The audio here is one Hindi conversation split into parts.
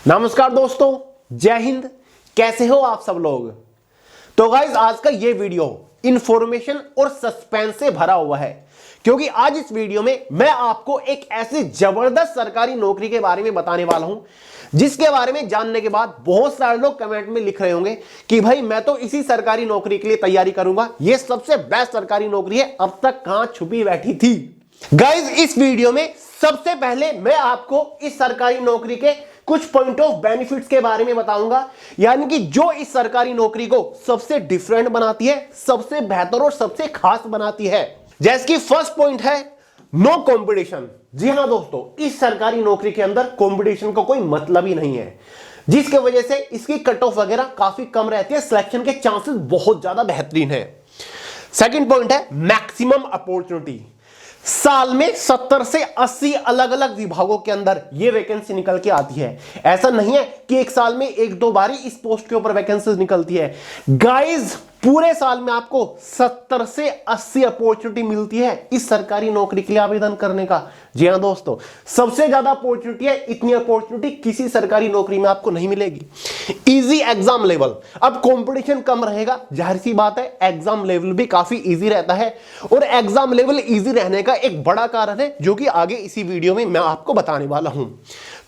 नमस्कार दोस्तों, जय हिंद। कैसे हो आप सब लोग। तो गाइस, आज का ये वीडियो इंफॉर्मेशन और सस्पेंस से भरा हुआ है, क्योंकि आज इस वीडियो में मैं आपको एक ऐसी जबरदस्त सरकारी नौकरी के बारे में बताने वाला हूं, जिसके बारे में जानने के बाद बहुत सारे लोग कमेंट में लिख रहे होंगे कि भाई मैं तो इसी सरकारी नौकरी के लिए तैयारी करूंगा, ये सबसे बेस्ट सरकारी नौकरी है, अब तक कहां छुपी बैठी थी। गाइस, इस वीडियो में सबसे पहले मैं आपको इस सरकारी नौकरी के कुछ पॉइंट ऑफ बेनिफिट्स के बारे में बताऊंगा, यानी कि जो इस सरकारी नौकरी को सबसे डिफरेंट बनाती है, सबसे बेहतर और सबसे खास बनाती है। जैसे कि फर्स्ट पॉइंट है नो कंपटीशन। जी हां दोस्तों, इस सरकारी नौकरी के अंदर कंपटीशन का कोई मतलब ही नहीं है, जिसके वजह से इसकी कट ऑफ वगैरह काफी कम रहती है, सिलेक्शन के चांसेस बहुत ज्यादा बेहतरीन है। सेकंड पॉइंट है मैक्सिमम अपॉर्चुनिटी। साल में 70 से 80 अलग अलग विभागों के अंदर यह वैकेंसी निकल के आती है। ऐसा नहीं है कि एक साल में एक दो बार ही इस पोस्ट के ऊपर वैकेंसी निकलती है। गाइस, पूरे साल में आपको 70 से 80 अपॉर्चुनिटी मिलती है इस सरकारी नौकरी के लिए आवेदन करने का। जी हां दोस्तों, सबसे ज्यादा अपॉर्चुनिटी है। इतनी अपॉर्चुनिटी किसी सरकारी नौकरी में आपको नहीं मिलेगी। Easy exam level. अब कंपटीशन कम रहेगा, जाहिर सी बात है, एग्जाम लेवल भी काफी इजी रहता है, और एग्जाम लेवल इजी रहने का एक बड़ा कारण है जो कि आगे इसी वीडियो में मैं आपको बताने वाला हूं।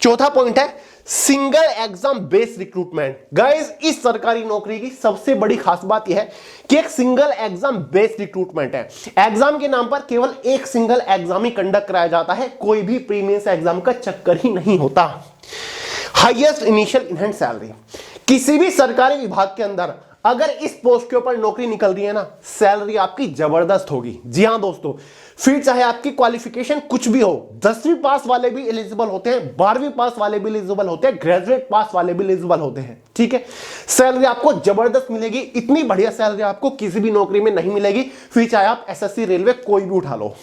चौथा पॉइंट है single exam based recruitment. Guys, इस सरकारी नौकरी की सबसे बड़ी खास बात यह है कि एक सिंगल एग्जाम बेस्ड रिक्रूटमेंट है। एग्जाम के नाम पर केवल एक सिंगल एग्जाम ही कंडक्ट कराया जाता है, कोई भी प्रीवियस एग्जाम का चक्कर ही नहीं होता। Highest initial in hand salary. किसी भी सरकारी विभाग के अंदर अगर इस पोस्ट के ऊपर नौकरी निकल रही है ना, सैलरी आपकी जबरदस्त होगी। जी हां दोस्तों, फिर चाहे आपकी क्वालिफिकेशन कुछ भी हो, 10वीं पास वाले भी एलिजिबल होते हैं, 12वीं पास वाले भी एलिजिबल होते हैं, ग्रेजुएट पास वाले भी एलिजिबल होते हैं। ठीक है, सैलरी आपको जबरदस्त मिलेगी। इतनी बढ़िया सैलरी आपको किसी भी नौकरी में नहीं मिलेगी, फिर चाहे आप एसएससी, रेलवे कोई भी उठा लो।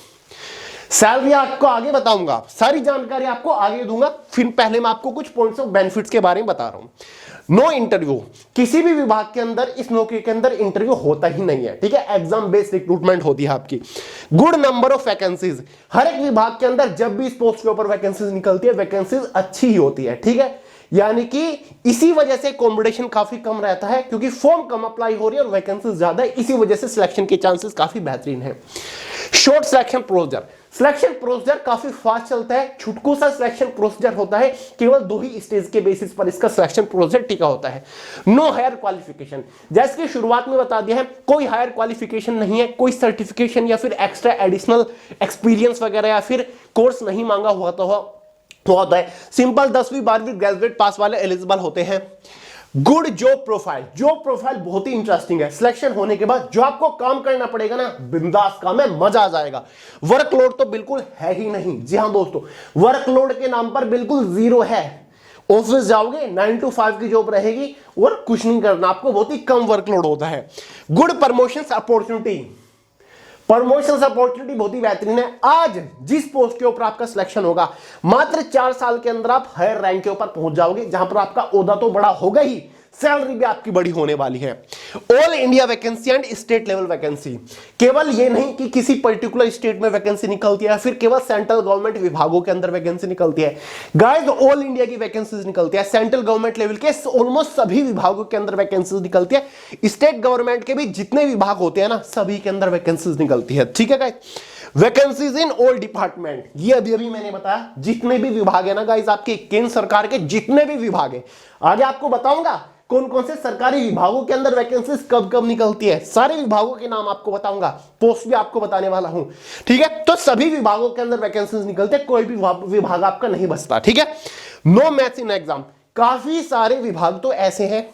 सैलरी आपको आगे बताऊंगा, सारी जानकारी आपको आगे दूंगा। फिर पहले मैं आपको कुछ पॉइंट्स ऑफ बेनिफिट्स के बारे में बता रहा हूं। No interview. किसी भी विभाग के अंदर इस नौकरी के अंदर इंटरव्यू होता ही नहीं है। ठीक है, एग्जाम बेस्ड रिक्रूटमेंट होती है आपकी। Good number of vacancies. हर एक विभाग के अंदर जब भी इस पोस्ट के ऊपर वैकेंसीज निकलती है, वैकेंसीज अच्छी ही होती है। ठीक है, यानी कि इसी वजह से कंपटीशन काफी कम रहता है, क्योंकि फॉर्म कम अप्लाई हो रही है और वैकेंसीज ज्यादा है, इसी वजह से सिलेक्शन के चांसेस काफी बेहतरीन है। Short selection procedure. Selection procedure काफी फास्ट चलता है, छुटकू सा सिलेक्शन प्रोसीजर होता है, केवल 2 ही स्टेज के बेसिस पर इसका सिलेक्शन प्रोसीजर टिका होता है। No higher qualification. जैसे कि शुरुआत में बता दिया है, कोई हायर क्वालिफिकेशन नहीं है, कोई सर्टिफिकेशन या फिर एक्स्ट्रा एडिशनल एक्सपीरियंस वगैरह या फिर कोर्स नहीं मांगा हुआ होता है। सिंपल 10वीं 12वीं ग्रेजुएट पास वाले एलिजिबल होते हैं। Good job profile. Job profile बहुत ही इंटरेस्टिंग है। सिलेक्शन होने के बाद जो आपको काम करना पड़ेगा ना, बिंदास काम है, मजा आ जाएगा। वर्कलोड तो बिल्कुल है ही नहीं। जी हां दोस्तों, वर्कलोड के नाम पर बिल्कुल जीरो है। ऑफिस जाओगे, 9 to 5 की जॉब रहेगी और कुछ नहीं करना, आपको बहुत ही कम वर्कलोड होता है। Good promotion opportunity. Promotion opportunity बहुत ही बेहतरीन है। आज जिस पोस्ट के ऊपर आपका सिलेक्शन होगा, मात्र 4 साल के अंदर आप हायर रैंक के ऊपर पहुंच जाओगे, जहां पर आपका ओहदा तो बड़ा होगा ही, सैलरी भी आपकी बड़ी होने वाली है। All India vacancy and state level vacancy. केवल ये नहीं कि किसी पर्टिकुलर स्टेट में वैकेंसी निकलती है, फिर केवल सेंट्रल गवर्नमेंट विभागों के अंदर वैकेंसी निकलती है। गाइस, ऑल इंडिया की वैकेंसीज निकलती है। सेंट्रल गवर्नमेंट लेवल के ऑलमोस्ट सभी विभागों के अंदर वैकेंसीज निकलती है। स्टेट गवर्नमेंट के भी जितने विभाग होते हैं ना, सभी के अंदर वैकेंसीज निकलती है। ठीक है guys, vacancies in all department. ये अभी मैंने बताया, जितने भी विभाग है ना गाइस, आपके केंद्र सरकार के जितने भी विभाग है, आगे आपको बताऊंगा कौन कौन से सरकारी विभागों के अंदर वैकेंसीज कब कब निकलती है। सारे विभागों के नाम आपको बताऊंगा, पोस्ट भी आपको बताने वाला हूं। ठीक है, तो सभी विभागों के अंदर वैकेंसीज निकलते हैं, कोई भी विभाग आपका नहीं बचता। ठीक है, नो मैथ्स इन एग्जाम। काफी सारे विभाग तो ऐसे हैं,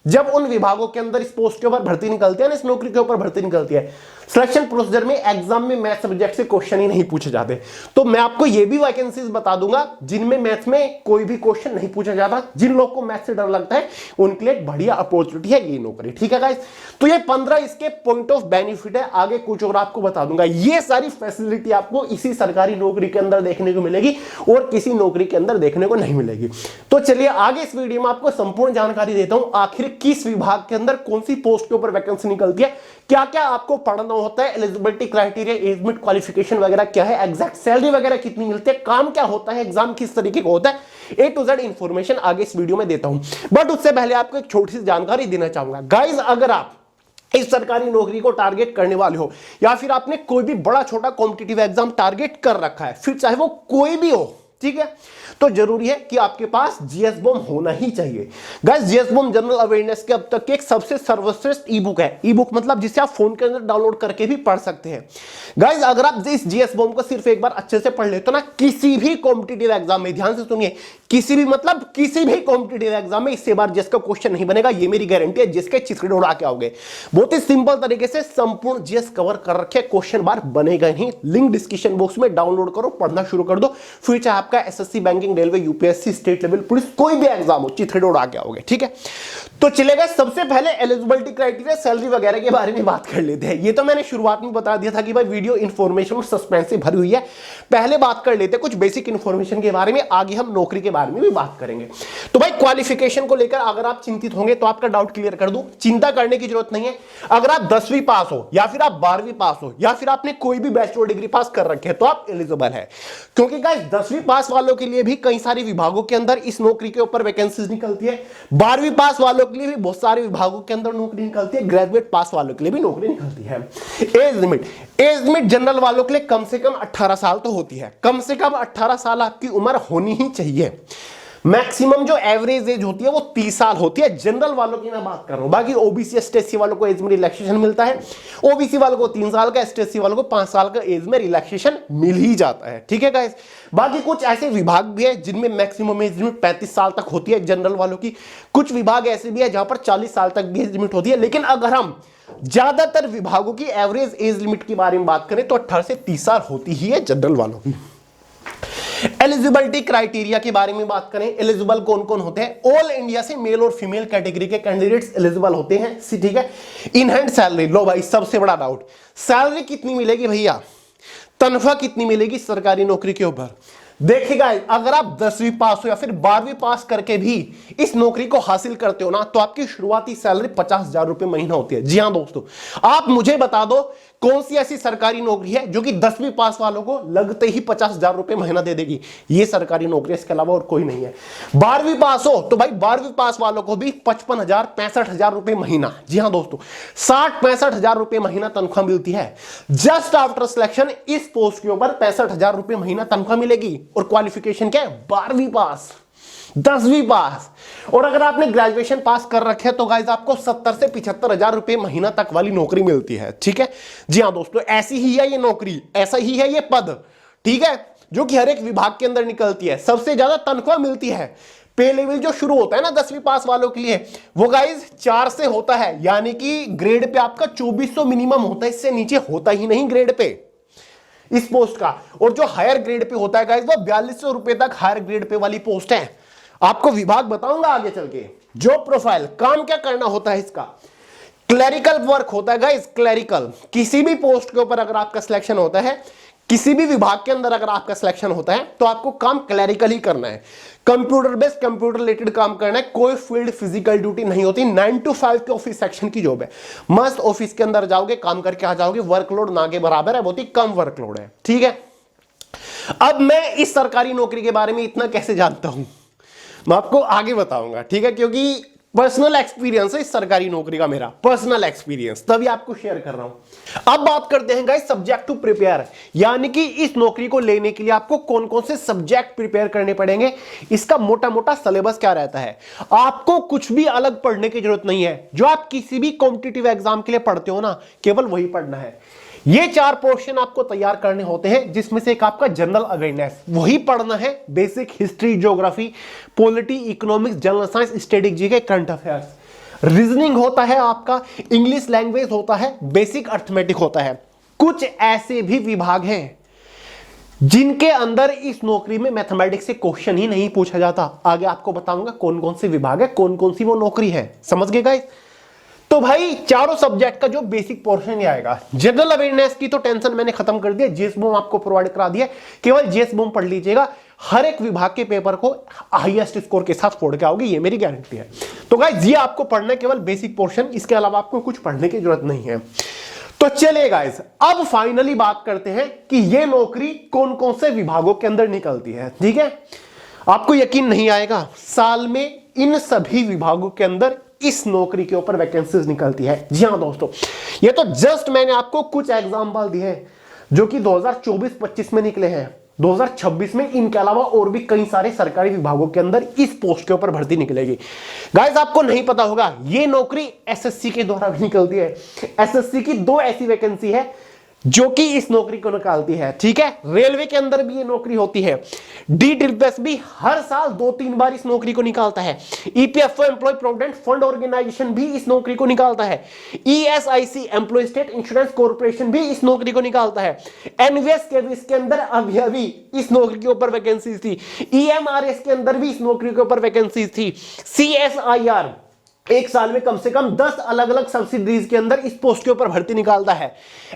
जब उन विभागों के अंदर इस पोस्ट के ऊपर भर्ती निकलती है ना, इस नौकरी के ऊपर भर्ती निकलती है, सिलेक्शन प्रोसीजर में एग्जाम में मैथ सब्जेक्ट से क्वेश्चन ही नहीं पूछे जाते। तो मैं आपको ये भी वैकेंसीज बता दूंगा जिनमें मैथ में कोई भी क्वेश्चन नहीं पूछा जाता। जिन लोगों को मैथ से डर लगता है, उनके लिए बढ़िया अपॉर्चुनिटी है ये नौकरी। ठीक है गाइस, तो ये 15 इसके पॉइंट ऑफ बेनिफिट है, आगे कुछ और आपको बता दूंगा। ये सारी फैसिलिटी आपको इसी सरकारी नौकरी के अंदर देखने को मिलेगी और किसी नौकरी के अंदर देखने को नहीं मिलेगी। तो चलिए आगे इस वीडियो में आपको संपूर्ण जानकारी देता हूं, आखिर किस विभाग के अंदर कौन सी पोस्ट के ऊपर वैकेंसी निकलती है, क्या क्या आपको पढ़ना होता है, eligibility criteria, age limit, qualification वगैरह क्या है, एग्जैक्ट सैलरी वगैरह कितनी मिलती है, काम क्या होता है, एग्जाम किस तरीके का होता है, A to Z इंफॉर्मेशन आगे इस वीडियो में देता हूं। बट उससे पहले आपको एक छोटी सी जानकारी देना चाहूंगा गाइज, अगर आप इस सरकारी नौकरी को टारगेट करने वाले हो या फिर आपने कोई भी बड़ा छोटा कॉम्पिटिटिव एग्जाम टारगेट कर रखा है, फिर चाहे वो कोई भी हो, ठीक है, तो जरूरी है कि आपके पास जीएस बॉम होना ही चाहिए। Guys GS bomb general awareness के अब तक के एक सबसे सर्वश्रेष्ठ ई बुक है। ई बुक मतलब जिसे आप फोन के अंदर डाउनलोड करके भी पढ़ सकते हैं। गाइस अगर आप इस जीएस बॉम को सिर्फ एक बार अच्छे से पढ़ ले तो ना किसी भी कॉम्पिटिटिव एग्जाम में, ध्यान से सुनिए, किसी भी कॉम्पिटिटिव एग्जाम में इससे बार जिसका क्वेश्चन नहीं बनेगा, ये मेरी गारंटी है। जिसके चिथड़े उड़ा के आओगे, बहुत ही सिंपल तरीके से संपूर्ण जीएस कवर कर रखे, क्वेश्चन बार बनेगा नहीं। लिंक डिस्क्रिप्शन बॉक्स में डाउनलोड करो, पढ़ना शुरू कर दो, फिर चाहे आपका SSC, banking, railway, UPSC, state level police, कोई भी एग्जाम हो, चिथड़े उड़ा के आओगे, ठीक है। तो चलेगा, सबसे पहले एलिजिबिलिटी क्राइटेरिया, सैलरी वगैरह के बारे में बात कर लेते हैं। ये तो मैंने शुरुआत में बता दिया था कि भाई वीडियो इंफॉर्मेशन और सस्पेंस से भरी हुई है। पहले बात कर लेते हैं कुछ बेसिक इंफॉर्मेशन के बारे में, आगे हम नौकरी के बारे में भी बात करेंगे। तो भाई क्वालिफिकेशन को लेकर अगर आप चिंतित होंगे तो आपका डाउट क्लियर कर दूं, चिंता करने की जरूरत नहीं है। अगर आप 10वीं पास हो या फिर आप 12वीं पास हो या फिर आपने कोई भी बैचलर डिग्री पास कर रखे है तो आप एलिजिबल है। क्योंकि गाइस 10वीं पास वालों के लिए भी कई सारे विभागों के अंदर इस नौकरी के ऊपर वैकेंसीज निकलती है। 12वीं पास वालों के लिए भी बहुत सारे विभागों के अंदर नौकरी निकलती है। ग्रेजुएट पास वालों के लिए भी नौकरी निकलती है। एज लिमिट जनरल वालों के लिए कम से कम 18 साल तो होती है। कम से कम 18 साल आपकी उम्र होनी ही चाहिए। मैक्सिमम जो एवरेज एज होती है वो 30 साल होती है। जनरल वालों की मैं बात कर रहा हूं। बाकी ओबीसी एसटी वालों को एज में रिलैक्सेशन मिलता है। ओबीसी वालों को 3 साल का, एसटी वालों को 5 साल का एज में रिलैक्सेशन मिल ही जाता है, ठीक है गाइस। बाकी कुछ ऐसे विभाग भी है जिनमें मैक्सिमम एज लिमिट 35 साल तक होती है जनरल वालों की। कुछ विभाग ऐसे भी है जहां पर 40 साल तक भी एज लिमिट होती है। लेकिन अगर हम ज्यादातर विभागों की एवरेज एज लिमिट के बारे में बात करें तो 18 से 30 साल होती ही है जनरल वालों की। एलिजिबिलिटी क्राइटेरिया के बारे में बात करें, एलिजिबल कौन कौन होते हैं? ऑल इंडिया से मेल और फीमेल कैटेगरी के कैंडिडेट्स एलिजिबल होते हैं, ठीक है। इन हैंड सैलरी, लो भाई सबसे बड़ा डाउट, सैलरी कितनी मिलेगी भैया, तनख्वाह कितनी मिलेगी सरकारी नौकरी के ऊपर? देखिएगा, अगर आप 10वीं पास हो या फिर 12वीं पास करके भी इस नौकरी को हासिल करते हो ना तो आपकी शुरुआती सैलरी 50,000 रुपए महीना होती है। जी हां दोस्तों, आप मुझे बता दो कौन सी ऐसी सरकारी नौकरी है जो कि 10वीं पास वालों को लगते ही 50,000 रुपए महीना दे देगी? ये सरकारी नौकरी, इसके अलावा और कोई नहीं है। 12वीं पास हो तो भाई 12वीं पास वालों को भी 55,000 65,000 रुपए महीना, जी हां दोस्तों 60-65,000 रुपए महीना तनख्वाह मिलती है। जस्ट आफ्टर सिलेक्शन इस पोस्ट के ऊपर 65,000 रुपए महीना तनख्वाह मिलेगी। और क्वालिफिकेशन क्या है? 12वीं पास, 10वीं पास। और अगर आपने ग्रेजुएशन पास कर रखे है तो गाइस आपको 70 से 75,000 रुपए महीना तक वाली नौकरी मिलती है, ठीक है। जी हां दोस्तों, ऐसी ही है ये नौकरी, ऐसा ही है ये पद, ठीक है, जो कि हर एक विभाग के अंदर निकलती है। सबसे ज्यादा तनख्वाह मिलती है। पे लेवल जो शुरू होता है ना 10वीं पास वालों के लिए, वो गाइस 4 से होता है, यानी कि ग्रेड पे आपका 2400 मिनिमम होता है, इससे नीचे होता ही नहीं ग्रेड पे इस पोस्ट का। और जो हायर ग्रेड पे होता है गाइस वो 4200 रुपए तक हायर ग्रेड पे वाली पोस्ट है। आपको विभाग बताऊंगा आगे चल के। जॉब प्रोफाइल, काम क्या करना होता है इसका? क्लरिकल वर्क होता है गाइस, क्लरिकल। किसी भी पोस्ट के ऊपर अगर आपका सिलेक्शन होता है, किसी भी विभाग के अंदर अगर आपका सिलेक्शन होता है तो आपको काम क्लरिकल ही करना है। कंप्यूटर बेस्ड, कंप्यूटर रिलेटेड काम करना है। कोई फील्ड फिजिकल ड्यूटी नहीं होती। 9 to 5 के ऑफिस सेक्शन की जॉब है। मस्त ऑफिस के अंदर जाओगे, काम करके आ जाओगे। वर्कलोड ना के बराबर है, बहुत ही कम वर्कलोड है, ठीक है। अब मैं इस सरकारी नौकरी के बारे में इतना कैसे जानता हूं मैं आपको आगे बताऊंगा, ठीक है, क्योंकि पर्सनल एक्सपीरियंस है इस सरकारी नौकरी का, मेरा पर्सनल एक्सपीरियंस, तभी आपको शेयर कर रहा हूं। अब बात करते हैं गाइस सब्जेक्ट टू प्रिपेयर, यानी कि इस नौकरी को लेने के लिए आपको कौन कौन से सब्जेक्ट प्रिपेयर करने पड़ेंगे। इसका मोटा मोटा सिलेबस क्या रहता है? आपको कुछ भी अलग पढ़ने की जरूरत नहीं है। जो आप किसी भी कॉम्पिटिटिव एग्जाम के लिए पढ़ते हो ना, केवल वही पढ़ना है। ये 4 पोर्शन आपको तैयार करने होते हैं, जिसमें से एक आपका जनरल अवेयरनेस, वही पढ़ना है। Basic history, geography, polity, economics, general science, static के करंट अफेयर्स। रीजनिंग होता है आपका, इंग्लिश लैंग्वेज होता है, बेसिक अर्थमेटिक होता है। कुछ ऐसे भी विभाग हैं जिनके अंदर इस नौकरी में मैथमेटिक्स से क्वेश्चन ही नहीं पूछा जाता। आगे आपको बताऊंगा कौन कौन से विभाग है, कौन कौन सी वो नौकरी है, समझ गए गाइस? तो भाई चारों सब्जेक्ट का जो बेसिक पोर्शन ही आएगा। जनरल अवेयरनेस की तो टेंशन मैंने खत्म कर दिया, जीएस बूम आपको प्रोवाइड करा दिया, केवल जीएस बूम पढ़ लीजिएगा। हर एक विभाग के पेपर को हाईएस्ट स्कोर के साथ फोड़ के आओगे, ये मेरी गारंटी है। तो गाइस ये आपको पढ़ना है केवल बेसिक पोर्शन, इसके अलावा आपको कुछ पढ़ने की जरूरत नहीं है। तो चलिए गाइस, अब फाइनली बात करते हैं कि ये नौकरी कौन कौन से विभागों के अंदर निकलती है, ठीक है। आपको यकीन नहीं आएगा, साल में इन सभी विभागों के अंदर इस नौकरी के ऊपर वैकेंसीज निकलती है। जी हां दोस्तों, ये तो जस्ट मैंने आपको कुछ एग्जांपल दिए हैं जो कि 2024-25 में निकले हैं। 2026 में इनके अलावा और भी कई सारे सरकारी विभागों के अंदर इस पोस्ट के ऊपर भर्ती निकलेगी। गाइस आपको नहीं पता होगा, ये नौकरी एसएससी के द्वारा भी निकलती है। एसएससी की 2 ऐसी वैकेंसी है जो कि इस नौकरी को निकालती है, ठीक है। रेलवे के अंदर भी ये नौकरी होती है। DSSB भी हर साल 2-3 बार इस नौकरी को निकालता है। EPFO employ provident fund organisation भी इस नौकरी को निकालता है। ESIC employ state insurance corporation भी इस नौकरी को निकालता है। NVS के भी इसके अंदर अभी इस नौकरी के ऊपर वैकेंसी थी। EMRS के अंदर भी इस नौकरी के ऊपर वैकेंसी थी। CSIR एक साल में कम से कम 10 अलग अलग सब्सिडीज के अंदर इस पोस्ट के ऊपर भर्ती निकालता है।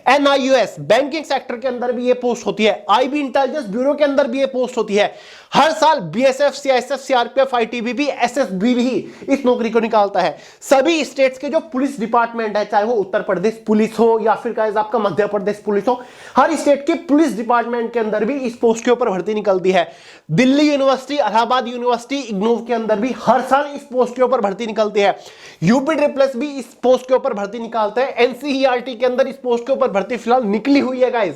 NIUS बैंकिंग सेक्टर के अंदर भी ये पोस्ट होती है। IB इंटेलिजेंस ब्यूरो के अंदर भी ये पोस्ट होती है। हर साल BSF, CISF, CRPF, ITBP, SSB भी इस नौकरी को निकालता है। सभी स्टेट्स के जो पुलिस डिपार्टमेंट है, चाहे वो उत्तर प्रदेश पुलिस हो या फिर गाइस आपका मध्य प्रदेश पुलिस हो, हर स्टेट के पुलिस डिपार्टमेंट के अंदर भी इस पोस्ट के ऊपर भर्ती निकलती है। दिल्ली यूनिवर्सिटी, इलाहाबाद यूनिवर्सिटी, इग्नू के अंदर भी हर साल इस पोस्ट के ऊपर भर्ती निकलती है। UPSSB भी इस पोस्ट के ऊपर भर्ती निकालता है। NCERT के अंदर इस पोस्ट के ऊपर भर्ती फिलहाल निकली हुई है गाइस।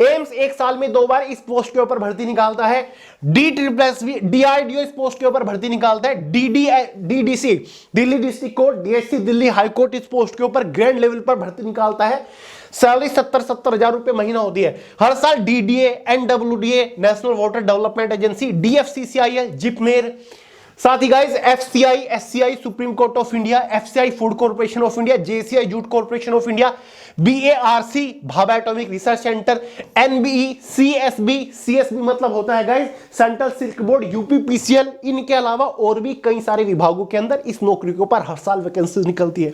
एम्स एक साल में 2 बार इस पोस्ट के ऊपर भर्ती निकालता है। DSSB, DRDO इस पोस्ट के ऊपर भर्ती निकालता है। DDC Delhi district court, DSC Delhi high court इस पोस्ट के ऊपर ग्रैंड लेवल पर भर्ती निकालता है। सैलरी 70 हजार रुपए महीना होती है। हर साल DDA, NWDA National Water Development Agency, DFCCIL, JIPMER, साथ ही guys FCI, SCI Supreme Court of India, FCI Food Corporation of India, JCI Jute Corporation of India, BARC Bhabha Atomic Research Centre, NBE, CSB मतलब होता है guys Central Silk Board, UPPCL, इनके अलावा और भी कई सारे विभागों के अंदर इस नौकरी के ऊपर हर साल वैकेंसी निकलती है।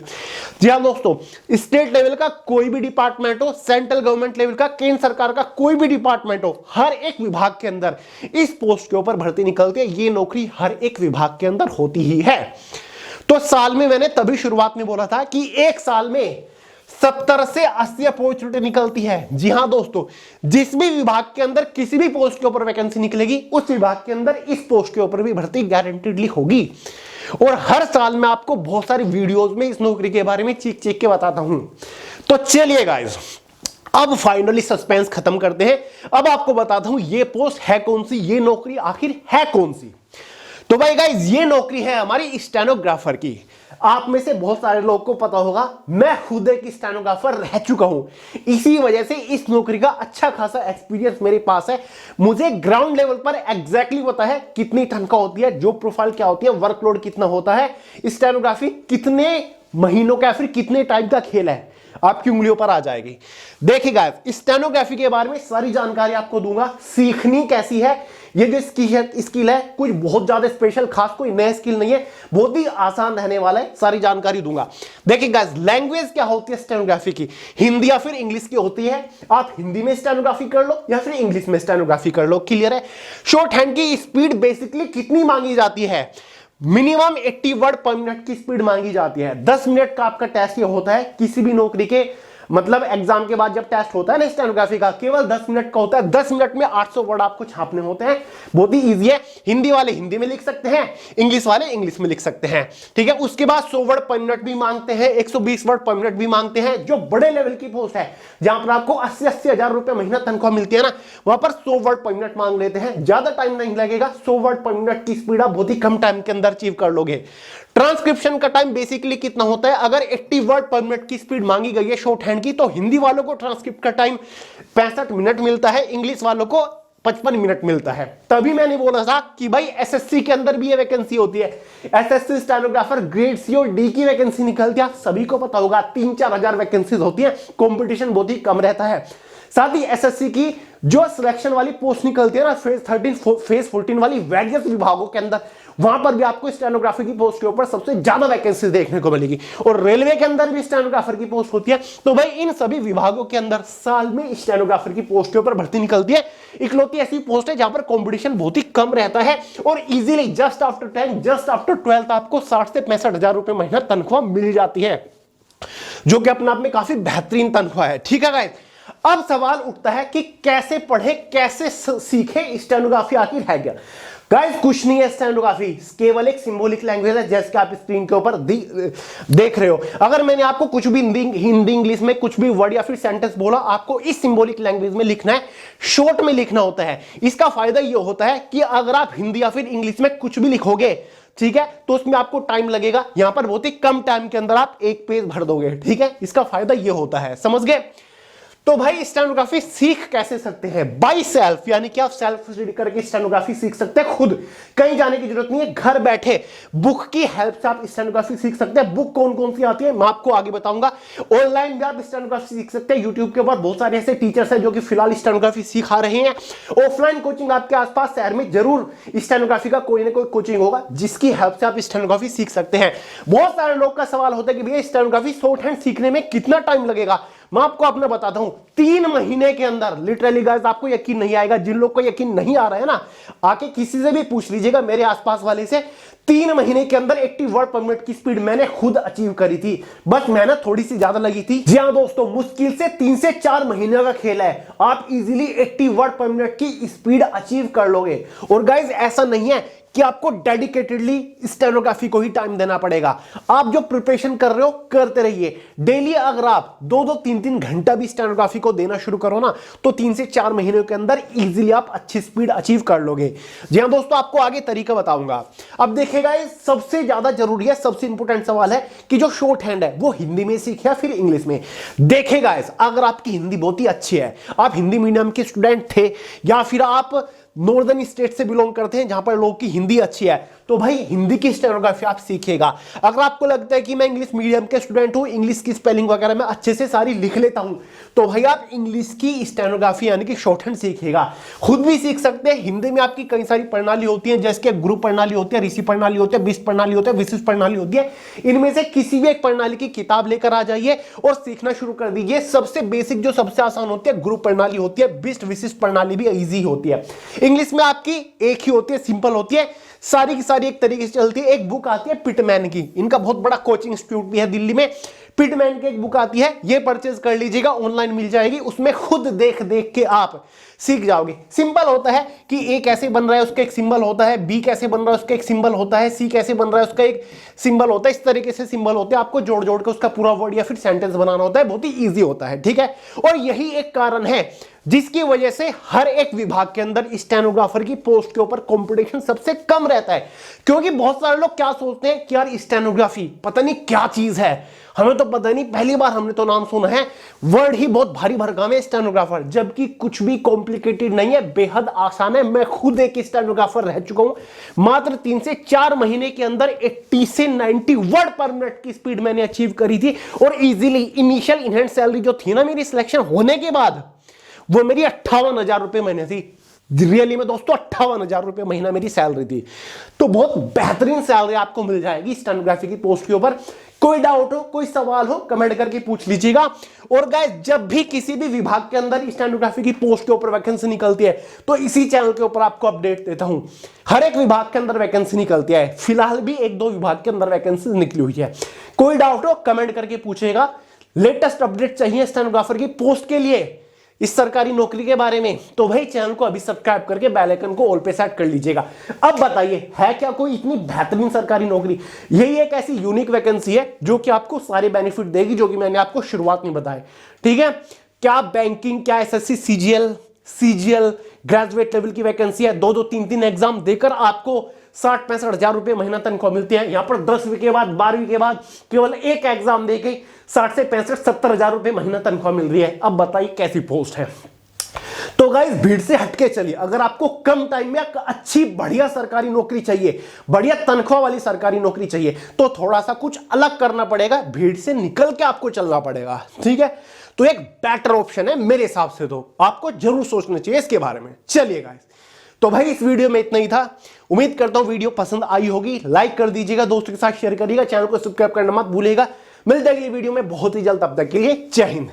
जी हाँ दोस्तों, स्टेट लेवल का कोई भी डिपार्टमेंट हो, सेंट्रल गवर्नमेंट लेवल का, केंद्र सरकार का कोई भी डिपार्टमेंट हो, हर एक विभाग के अंदर इस पोस्ट के ऊपर भर्ती निकलती है। ये नौकरी हर एक विभाग के अंदर होती ही है। तो साल में मैंने तभी शुरुआत में बोला था कि एक साल में 70 से 80 अपॉर्चुनिटी निकलती है। जी हां दोस्तों, जिस भी विभाग के अंदर किसी भी पोस्ट के ऊपर वैकेंसी निकलेगी, उस विभाग के अंदर इस पोस्ट के ऊपर भी भर्ती गारंटीडली होगी। और हर साल मैं आपको बहुत सारी वीडियोस में इस नौकरी के बारे में चीख के बताता हूं। तो चलिए गाइस, अब फाइनली सस्पेंस खत्म करते हैं। अब आपको बताता हूं ये पोस्ट है कौन सी, ये नौकरी आखिर है कौन सी। तो भाई गाइस, ये नौकरी है हमारी स्टेनोग्राफर की। आप में से बहुत सारे लोगों को पता होगा, मैं खुद एक स्टेनोग्राफर रह चुका हूं। इसी वजह से इस नौकरी का अच्छा खासा एक्सपीरियंस मेरे पास है। मुझे ग्राउंड लेवल पर एग्जैक्टली पता है कितनी तनख्वाह होती है, जॉब प्रोफाइल क्या होती है, वर्कलोड कितना होता है, स्टेनोग्राफी कितने महीनों का फिर कितने टाइम का खेल है, आपकी उंगलियों पर आ जाएगी। देखिएगा, स्टेनोग्राफी के बारे में सारी जानकारी आपको दूंगा। सीखनी कैसी है, ये जो स्किल है कुछ बहुत ज्यादा स्पेशल खास कोई नया स्किल नहीं है, बहुत ही आसान रहने वाला है, सारी जानकारी दूंगा। देखिएगा, लैंग्वेज क्या होती है स्टेनोग्राफी की, हिंदी या फिर इंग्लिश की होती है। आप हिंदी में स्टेनोग्राफी कर लो या फिर इंग्लिश में स्टेनोग्राफी कर लो, क्लियर है। शॉर्ट हैंड की स्पीड बेसिकली कितनी मांगी जाती है, मिनिमम 80 वर्ड पर मिनट की स्पीड मांगी जाती है। 10 मिनट का आपका टेस्ट ये होता है किसी भी नौकरी के, मतलब एग्जाम के बाद जब टेस्ट होता है ना स्टेनोग्राफी का, केवल 10 मिनट का होता है। 10 मिनट में 800 वर्ड आपको छापने होते हैं। बहुत ही इजी है, हिंदी वाले हिंदी में लिख सकते हैं, इंग्लिश वाले इंग्लिश में लिख सकते हैं, ठीक है। उसके बाद 100 वर्ड पर मिनट भी मांगते हैं, 120 वर्ड पर मिनट भी मांगते हैं। जो बड़े लेवल की पोस्ट है जहां पर आपको 80-80 हजार रुपए महीना तनख्वाह मिलती है ना, वहां पर 100 वर्ड पर मिनट मांग लेते हैं। ज्यादा टाइम नहीं लगेगा, 100 वर्ड पर मिनट की स्पीड आप बहुत ही कम टाइम के अंदर अचीव कर लोगे। ट्रांसक्रिप्शन का टाइम बेसिकली कितना होता है, अगर 80 वर्ड पर मिनट की स्पीड मांगी गई है शॉर्ट हैंड की, तो हिंदी वालों को ट्रांसक्रिप्ट का टाइम 65 मिनट मिलता है, इंग्लिश वालों को 55 मिनट मिलता है। तभी मैंने बोला था कि भाई एसएससी के अंदर भी ये वैकेंसी होती है। एसएससी स्टेनोग्राफर ग्रेड सी और डी की वैकेंसी निकलती है, आप सभी को पता होगा 3-4 हजार वैकेंसीज होती है, कंपटीशन बहुत ही कम रहता है। साथ ही एसएससी की जो सिलेक्शन वाली पोस्ट निकलती है ना, फेज 13 फेज 14 वाली वेरियस विभागों के अंदर, वहां पर भी आपको स्टेनोग्राफी की पोस्ट के ऊपर सबसे ज्यादा वैकेंसी देखने को मिलेगी। और रेलवे के अंदर भी स्टेनोग्राफर की पोस्ट होती है। तो भाई इन सभी विभागों के अंदर साल में स्टेनोग्राफर की पोस्ट के ऊपर भर्ती निकलती है। इकलौती ऐसी पोस्ट है जहां पर कंपटीशन बहुत ही कम रहता है और easily just after 10 just after 12 आपको 60 से 65 हजार रुपए महीना तनख्वाह मिल जाती है, जो कि अपने आप में काफी बेहतरीन तनख्वाह है, ठीक है गाइस। अब सवाल उठता है कि कैसे पढ़े, कैसे सीखे, स्टेनोग्राफी आखिर है क्या। गाइस कुछ नहीं है स्टेनोग्राफी, केवल एक सिंबॉलिक लैंग्वेज है, जैसे कि आप स्क्रीन के ऊपर देख रहे हो। अगर मैंने आपको कुछ भी हिंदी इंग्लिश में कुछ भी वर्ड या फिर सेंटेंस बोला, आपको इस सिंबॉलिक लैंग्वेज में लिखना है, शॉर्ट में लिखना होता है। इसका फायदा यह होता है कि अगर आप हिंदी या फिर इंग्लिश में कुछ भी लिखोगे, ठीक है, तो उसमें आपको टाइम लगेगा, यहां पर बहुत ही कम टाइम के अंदर आप एक पेज भर दोगे। ठीक है, इसका फायदा यह होता है, समझ गए। तो भाई स्टेनोग्राफी सीख कैसे सकते हैं? बाय सेल्फ, यानी कि आप सेल्फ स्टडी करके स्टेनोग्राफी सीख सकते हैं, खुद कहीं जाने की जरूरत नहीं है, घर बैठे बुक की हेल्प से आप स्टेनोग्राफी सीख सकते हैं। बुक कौन कौन सी आती है मैं आपको आगे बताऊंगा। ऑनलाइन भी आप स्टेनोग्राफी सीख सकते हैं, यूट्यूब के ऊपर बहुत सारे ऐसे टीचर्स हैं जो कि फिलहाल स्टेनोग्राफी सिखा रहे हैं। ऑफलाइन कोचिंग आपके आसपास शहर में जरूर स्टेनोग्राफी का कोई ना कोई कोचिंग होगा, जिसकी हेल्प से आप स्टेनोग्राफी सीख सकते हैं। बहुत सारे लोग का सवाल होता है कि भैया स्टेनोग्राफी शॉर्ट हैंड सीखने में कितना टाइम लगेगा? मैं आपको अपना बताता हूं, 3 महीने के अंदर, लिटरली गाइस आपको यकीन नहीं आएगा। जिन लोग को यकीन नहीं आ रहा है ना, आके किसी से भी पूछ लीजिएगा, मेरे आसपास वाले से। 3 महीने के अंदर 80 वर्ड पर मिनट की स्पीड मैंने खुद अचीव करी थी। बस मेहनत थोड़ी सी ज्यादा लगी थी। जी हां दोस्तों, मुश्किल से 3 से 4 महीने का खेल है, आप इजीली 80 वर्ड पर मिनट की स्पीड अचीव कर लोगे। और गाइस ऐसा नहीं है कि आपको डेडिकेटेडली स्टेनोग्राफी को ही टाइम देना पड़ेगा। आप जो प्रिपरेशन कर रहे हो करते रहिए। डेली अगर आप 2-2, 3-3 घंटा भी स्टेनोग्राफी को देना शुरू करो ना, तो 3 से 4 महीने के अंदर इजीली आप अच्छी स्पीड अचीव कर लोगे। जी हां दोस्तों, आपको आगे तरीका बताऊंगा। अब देखिएगा, ये सबसे ज्यादा जरूरी है, सबसे इंपॉर्टेंट सवाल है कि जो शॉर्ट हैंड है वो हिंदी में सीखे या फिर इंग्लिश में। देखिएगा, अगर आपकी हिंदी बहुत ही अच्छी है, आप हिंदी मीडियम के स्टूडेंट थे, या फिर आप नॉर्दर्न स्टेट से बिलोंग करते हैं जहां पर लोगों की हिंदी अच्छी है, तो भाई हिंदी की स्टेनोग्राफी आप सीखिएगा। अगर आपको लगता है कि मैं इंग्लिश मीडियम के स्टूडेंट हूं, इंग्लिश की स्पेलिंग वगैरह मैं अच्छे से सारी लिख लेता हूं, तो भाई आप इंग्लिश की स्टेनोग्राफी यानी कि शॉर्ट हैंड सीखिएगा। खुद भी सीख सकते हैं। हिंदी में आपकी कई सारी प्रणाली होती है, जैसे कि ग्रुप प्रणाली होती है, ऋषि प्रणाली होती है, बिस्ट प्रणाली होती है, विशिष्ट प्रणाली होती है। इनमें से किसी भी एक प्रणाली की किताब लेकर आ जाइए और सीखना शुरू कर दीजिए। सबसे बेसिक जो सबसे आसान होती है ग्रुप प्रणाली होती है, बिस्ट विशिष्ट प्रणाली भी इजी होती है। इंग्लिश में आपकी एक ही होती है, सिंपल होती है, सारी की सारी एक तरीके से चलती है। एक बुक आती है पिटमैन की, इनका बहुत बड़ा कोचिंग इंस्टीट्यूट भी है दिल्ली में। पिटमैन की एक बुक आती है, ये परचेज कर लीजिएगा, ऑनलाइन मिल जाएगी। उसमें खुद देख देख के आप सीख जाओगे। सिंपल होता है कि ए कैसे बन रहा है उसका एक सिंबल होता है, बी कैसे बन रहा है उसका एक सिंबल होता है, सी कैसे बन रहा है उसका एक सिंबल होता है। इस तरीके से सिंबल होते हैं, आपको जोड़ जोड़ के उसका पूरा वर्ड या फिर सेंटेंस बनाना होता है। बहुत ही ईजी होता है, ठीक है। और यही एक कारण है जिसकी वजह से हर एक विभाग के अंदर स्टेनोग्राफर की पोस्ट के ऊपर कंपटीशन सबसे कम रहता है। क्योंकि बहुत सारे लोग क्या सोचते हैं कि यार स्टेनोग्राफी पता नहीं क्या चीज है, हमें तो पता नहीं, पहली बार हमने तो नाम सुना है, वर्ड ही बहुत भारी भरकम है स्टेनोग्राफर। जबकि कुछ भी कॉम्प्लिकेटेड नहीं है, बेहद आसान है। मैं खुद एक स्टेनोग्राफर रह चुका हूं। मात्र 3 से 4 महीने के अंदर 80 से 90 वर्ड पर मिनट की स्पीड मैंने अचीव करी थी। और easily initial in hand salary जो थी ना मेरी सिलेक्शन होने के बाद, वो मेरी 58,000 रुपए महीने थी। रियली में दोस्तों 58,000 रुपए महीना मेरी सैलरी थी। तो बहुत बेहतरीन सैलरी आपको मिल जाएगी स्टेनोग्राफी की पोस्ट के ऊपर। कोई डाउट हो, कोई सवाल हो, कमेंट करके पूछ लीजिएगा। और गाइस, जब भी किसी भी विभाग के अंदर स्टेनोग्राफी की पोस्ट के ऊपर वैकेंसी निकलती है, तो इसी चैनल के ऊपर आपको अपडेट देता हूं। हर एक विभाग के अंदर वैकेंसी निकलती है, फिलहाल भी 1-2 विभाग के अंदर वैकेंसी निकली हुई है। कोई डाउट हो कमेंट करके पूछेगा। लेटेस्ट अपडेट चाहिए स्टेनोग्राफर की पोस्ट के लिए, इस सरकारी नौकरी के बारे में, तो भाई चैनल को अभी सब्सक्राइब करके बेल आइकन को ऑल पे सेट कर लीजिएगा। अब बताइए, है क्या कोई इतनी बेहतरीन सरकारी नौकरी? यही एक ऐसी यूनिक वैकेंसी है जो कि आपको सारे बेनिफिट देगी, जो कि मैंने आपको शुरुआत में बताए, ठीक है। क्या बैंकिंग, क्या एसएससी, सीजीएल ग्रेजुएट लेवल की वैकेंसी है। 2-2, 3-3 एग्जाम देकर आपको 60-65 हजार रुपए महीना तनख्वाह मिलती है। यहां पर 10वीं के बाद, 12वीं के बाद केवल एक एग्जाम देके 60 से 65-70 हजार रुपए महीना तनख्वाह मिल रही है। अब बताइए कैसी पोस्ट है। तो गाइस, भीड़ से हटके चलिए। अगर आपको कम टाइम में अच्छी बढ़िया सरकारी नौकरी चाहिए, बढ़िया तनख्वाह वाली सरकारी नौकरी चाहिए, तो थोड़ा सा कुछ अलग करना पड़ेगा, भीड़ से निकल के आपको चलना पड़ेगा, ठीक है। तो एक बेटर ऑप्शन है मेरे हिसाब से, तो आपको जरूर सोचना चाहिए इसके बारे में। चलिए गाइस, तो भाई इस वीडियो में इतना ही था। उम्मीद करता हूं वीडियो पसंद आई होगी। लाइक कर दीजिएगा, दोस्तों के साथ शेयर करिएगा, चैनल को सब्सक्राइब करना मत भूलिएगा। मिलते हैं अगली वीडियो में बहुत ही जल्द, तब तक के लिए जय हिंद।